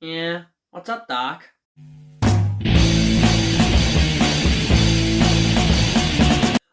Yeah, what's up, Doc?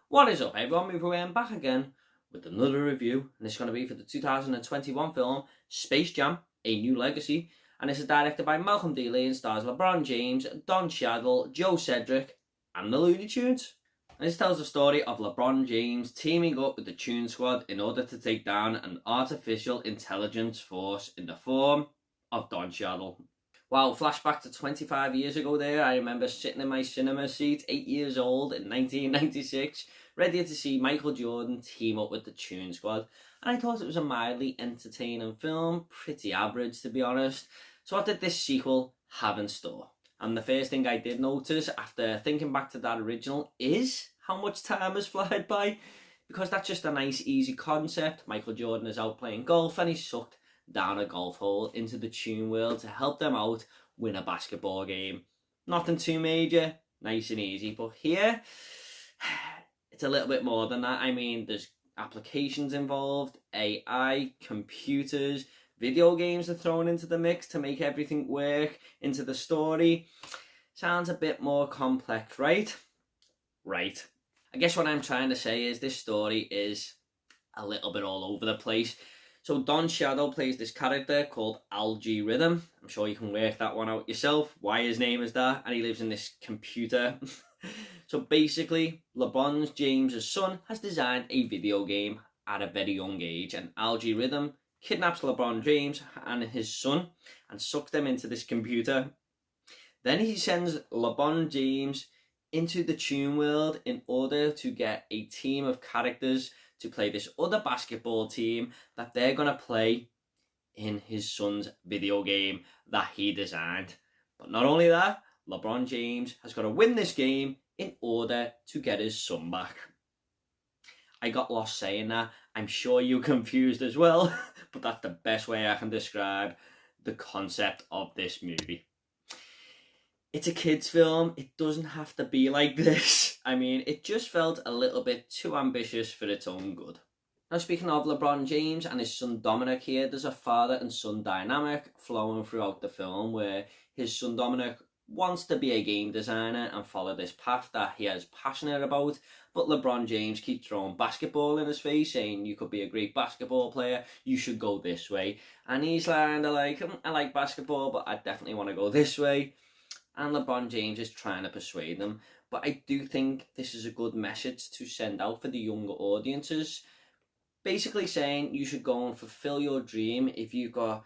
What is up, everyone? We're back again with another review, and it's going to be for the 2021 film Space Jam: A New Legacy, and this is directed by Malcolm D. Lee and stars Lebron James, Don Cheadle, Joe Cedric, and the Looney Tunes. And this tells the story of LeBron James teaming up with the Tune Squad in order to take down an artificial intelligence force in the form of Don Cheadle. Wow, flashback to 25 years ago there. I remember sitting in my cinema seat, 8 years old in 1996, ready to see Michael Jordan team up with the Tune Squad. And I thought it was a mildly entertaining film, pretty average to be honest. So what did this sequel have in store? And the first thing I did notice after thinking back to that original is how much time has flied by. Because that's just a nice, easy concept. Michael Jordan is out playing golf and he's sucked down a golf hole into the Tune world to help them out win a basketball game. Nothing too major, nice and easy. But here, it's a little bit more than that. I mean, there's applications involved, AI, computers, video games are thrown into the mix to make everything work into the story. Sounds a bit more complex, right? Right. I guess what I'm trying to say is this story is a little bit all over the place. So Don Cheadle plays this character called Algae Rhythm. I'm sure you can work that one out yourself, why his name is that, and he lives in this computer. So basically, LeBron James' son has designed a video game at a very young age, and Algae Rhythm kidnaps LeBron James and his son and sucks them into this computer. Then he sends LeBron James into the Tune world in order to get a team of characters to play this other basketball team that they're going to play in his son's video game that he designed. But not only that, LeBron James has got to win this game in order to get his son back. I got lost saying that. I'm sure you're confused as well, but that's the best way I can describe the concept of this movie. It's a kids' film. It doesn't have to be like this. I mean, it just felt a little bit too ambitious for its own good. Now, speaking of LeBron James and his son Dominic here, there's a father and son dynamic flowing throughout the film where his son Dominic wants to be a game designer and follow this path that he is passionate about, but LeBron James keeps throwing basketball in his face, saying you could be a great basketball player, you should go this way. And he's kind of like, I like basketball, but I definitely want to go this way. And LeBron James is trying to persuade them. But I do think this is a good message to send out for the younger audiences. Basically saying you should go and fulfill your dream. If you've got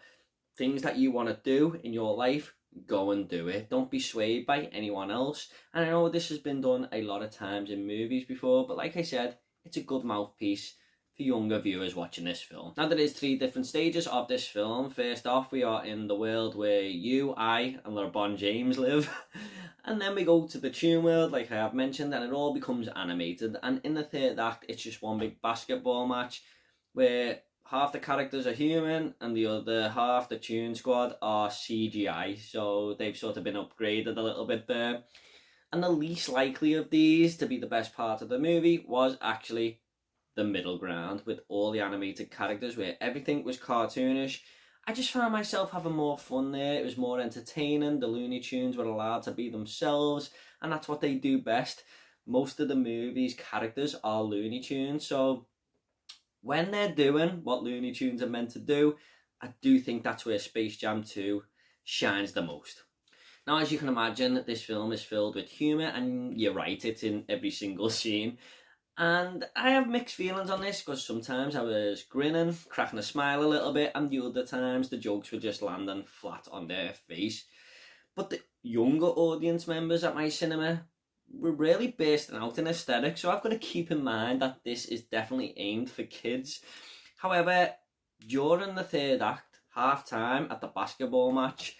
things that you want to do in your life, go and do it. Don't be swayed by anyone else. And I know this has been done a lot of times in movies before, but like I said, it's a good mouthpiece for younger viewers watching this film. Now, there is 3 different stages of this film. First off, we are in the world where you, I, and LeBron James live. And then we go to the Tune world, like I have mentioned, and it all becomes animated. And in the third act, it's just one big basketball match where half the characters are human and the other half, the Tune Squad, are CGI. So they've sort of been upgraded a little bit there. And the least likely of these to be the best part of the movie was actually the middle ground with all the animated characters where everything was cartoonish. I just found myself having more fun there. It was more entertaining. The Looney Tunes were allowed to be themselves, and that's what they do best. Most of the movie's characters are Looney Tunes, so when they're doing what Looney Tunes are meant to do, I do think that's where Space Jam 2 shines the most. Now, as you can imagine, this film is filled with humour, and you're right, it's in every single scene. And I have mixed feelings on this because sometimes I was grinning, cracking a smile a little bit, and the other times the jokes were just landing flat on their face. But the younger audience members at my cinema were really bursting out in aesthetics, so I've got to keep in mind that this is definitely aimed for kids. However, during the third act, half time at the basketball match,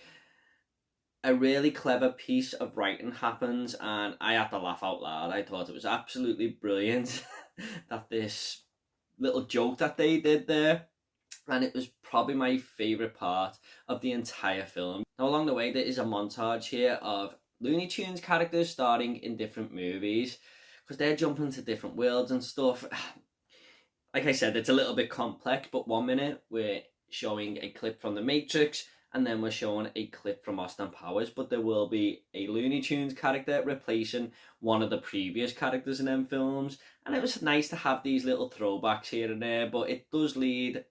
a really clever piece of writing happens and I had to laugh out loud. I thought it was absolutely brilliant that this little joke that they did there, and it was probably my favourite part of the entire film. Now, along the way, there is a montage here of Looney Tunes characters starring in different movies because they're jumping to different worlds and stuff. Like I said, it's a little bit complex, but 1 minute we're showing a clip from The Matrix, and then we're showing a clip from Austin Powers, but there will be a Looney Tunes character replacing one of the previous characters in them films, and it was nice to have these little throwbacks here and there, but it does lead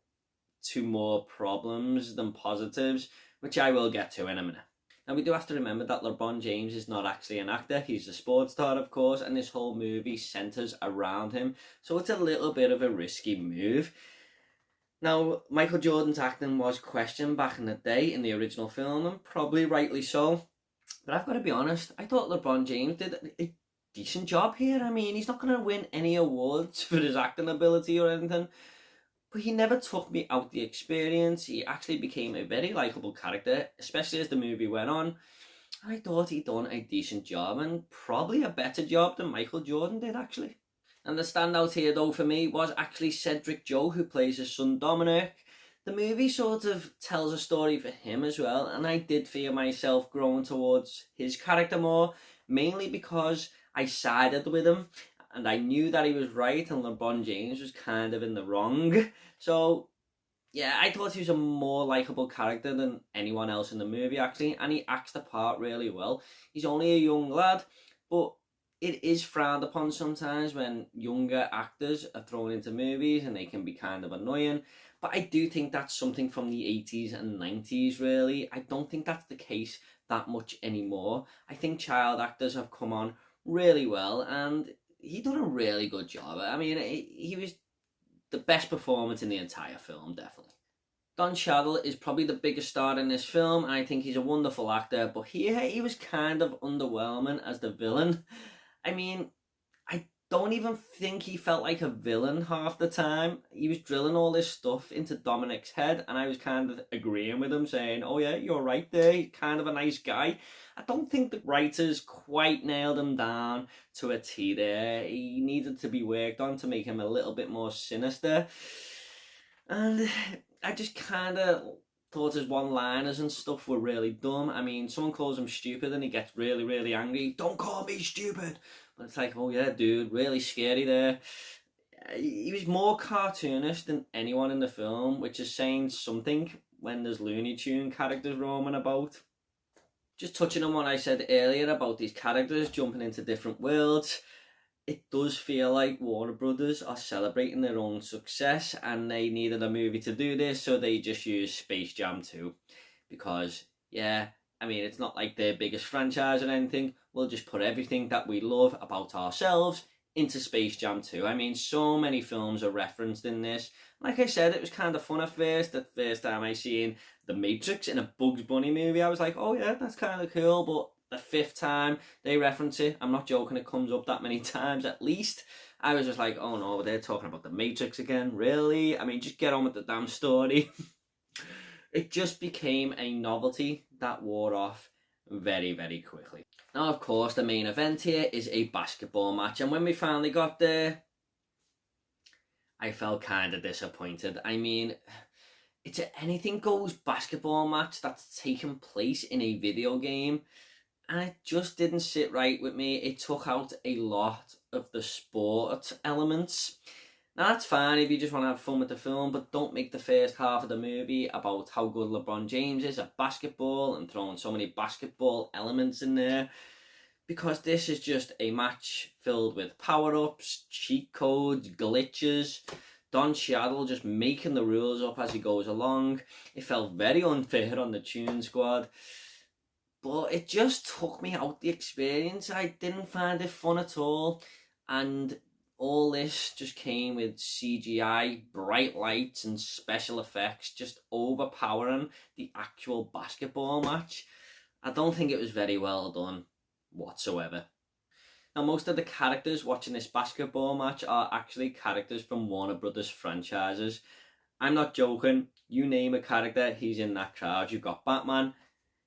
to more problems than positives, which I will get to in a minute. Now, we do have to remember that Lebron James is not actually an actor. He's a sports star, of course, and this whole movie centres around him. So it's a little bit of a risky move. Now, Michael Jordan's acting was questioned back in the day in the original film, and probably rightly so. But I've got to be honest, I thought LeBron James did a decent job here. I mean, he's not going to win any awards for his acting ability or anything, but he never took me out the experience. He actually became a very likeable character, especially as the movie went on. I thought he'd done a decent job, and probably a better job than Michael Jordan did, actually. And the standout here, though, for me, was actually Cedric Joe, who plays his son Dominic. The movie sort of tells a story for him as well, and I did feel myself growing towards his character more, mainly because I sided with him, and I knew that he was right and LeBron James was kind of in the wrong. So, yeah, I thought he was a more likeable character than anyone else in the movie, actually, and he acts the part really well. He's only a young lad, but it is frowned upon sometimes when younger actors are thrown into movies, and they can be kind of annoying. But I do think that's something from the 80s and 90s, really. I don't think that's the case that much anymore. I think child actors have come on really well, and he done a really good job. I mean, he was the best performance in the entire film, definitely. Don Cheadle is probably the biggest star in this film, and I think he's a wonderful actor, but here he was kind of underwhelming as the villain. I mean, I don't even think he felt like a villain half the time. He was drilling all this stuff into Dominic's head, and I was kind of agreeing with him, saying, oh yeah, you're right there, he's kind of a nice guy. I don't think the writers quite nailed him down to a T there. He needed to be worked on to make him a little bit more sinister. And I just kind of thought his one-liners and stuff were really dumb. I mean, someone calls him stupid and he gets really, really angry. Don't call me stupid! But it's like, oh yeah, dude, really scary there. He was more cartoonish than anyone in the film, which is saying something when there's Looney Tunes characters roaming about. Just touching on what I said earlier about these characters jumping into different worlds, it does feel like Warner Brothers are celebrating their own success, and they needed a movie to do this, so they just used Space Jam 2. Because, yeah, I mean, it's not like their biggest franchise or anything. We'll just put everything that we love about ourselves into Space Jam 2. I mean, so many films are referenced in this. Like I said, it was kind of fun at first. The first time I seen The Matrix in a Bugs Bunny movie, I was like, oh yeah, that's kind of cool. But the fifth time they reference it, I'm not joking, it comes up that many times at least. I was just like, oh no, they're talking about The Matrix again, really? I mean, just get on with the damn story. It just became a novelty that wore off very, very quickly. Now, of course, the main event here is a basketball match, and when we finally got there, I felt kind of disappointed. I mean, it's an anything goes basketball match that's taken place in a video game, and it just didn't sit right with me. It took out a lot of the sport elements. Now, that's fine if you just want to have fun with the film, but don't make the first half of the movie about how good LeBron James is at basketball and throwing so many basketball elements in there, because this is just a match filled with power-ups, cheat codes, glitches, Don Cheadle just making the rules up as he goes along. It felt very unfair on the Tune Squad, but it just took me out the experience. I didn't find it fun at all, and all this just came with CGI, bright lights and special effects just overpowering the actual basketball match. I don't think it was very well done whatsoever. Now, most of the characters watching this basketball match are actually characters from Warner Brothers franchises. I'm not joking. You name a character, he's in that crowd. You've got Batman,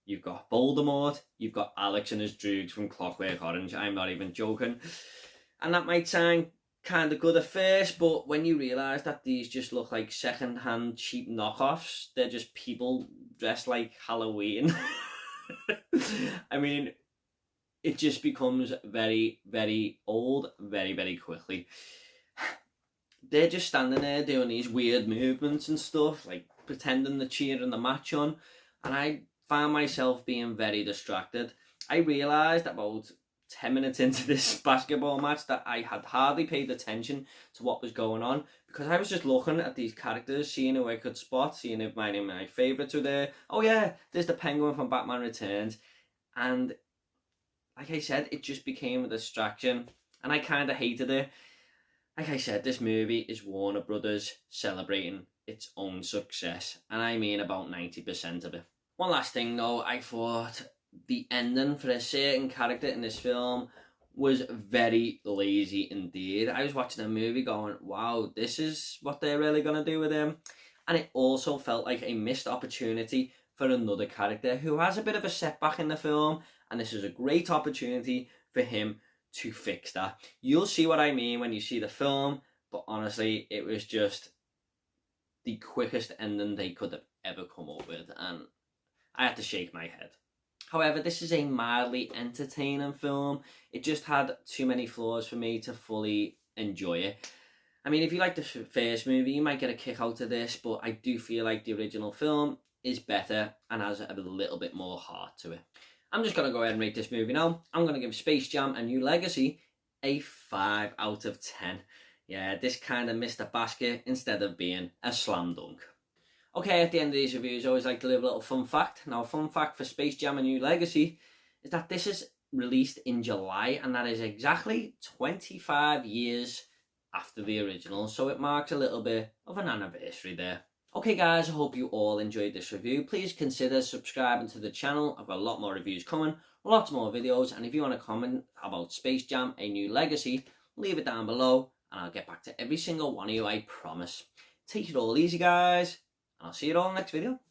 you've got Voldemort, you've got Alex and his droogs from Clockwork Orange. I'm not even joking. And that might sound kind of good at first, but when you realise that these just look like second-hand cheap knockoffs, they're just people dressed like Halloween. I mean, it just becomes very, very old very, very quickly. They're just standing there doing these weird movements and stuff, like pretending they're cheering the match on. and I found myself being very distracted. I realised about 10 minutes into this basketball match that I had hardly paid attention to what was going on, because I was just looking at these characters, seeing who I could spot, seeing if my favourites were there. Oh yeah, there's the Penguin from Batman Returns. And like I said, it just became a distraction, and I kind of hated it. Like I said, this movie is Warner Brothers celebrating its own success, and I mean about 90% of it. One last thing though, I thought the ending for a certain character in this film was very lazy indeed. I was watching a movie going, wow, this is what they're really going to do with him. And it also felt like a missed opportunity for another character who has a bit of a setback in the film, and this is a great opportunity for him to fix that. You'll see what I mean when you see the film, but honestly, it was just the quickest ending they could have ever come up with, and I had to shake my head. However, this is a mildly entertaining film. It just had too many flaws for me to fully enjoy it. I mean, if you like the first movie, you might get a kick out of this, but I do feel like the original film is better and has a little bit more heart to it. I'm just going to go ahead and rate this movie now. I'm going to give Space Jam: A New Legacy a 5 out of 10. Yeah, this kind of missed the basket instead of being a slam dunk. Okay, at the end of these reviews, I always like to leave a little fun fact. Now, a fun fact for Space Jam: A New Legacy is that this is released in July, and that is exactly 25 years after the original, so it marks a little bit of an anniversary there. Okay guys, I hope you all enjoyed this review. Please consider subscribing to the channel. I've got a lot more reviews coming, lots more videos, and if you want to comment about Space Jam: A New Legacy, leave it down below, and I'll get back to every single one of you, I promise. Take it all easy guys, and I'll see you all in the next video.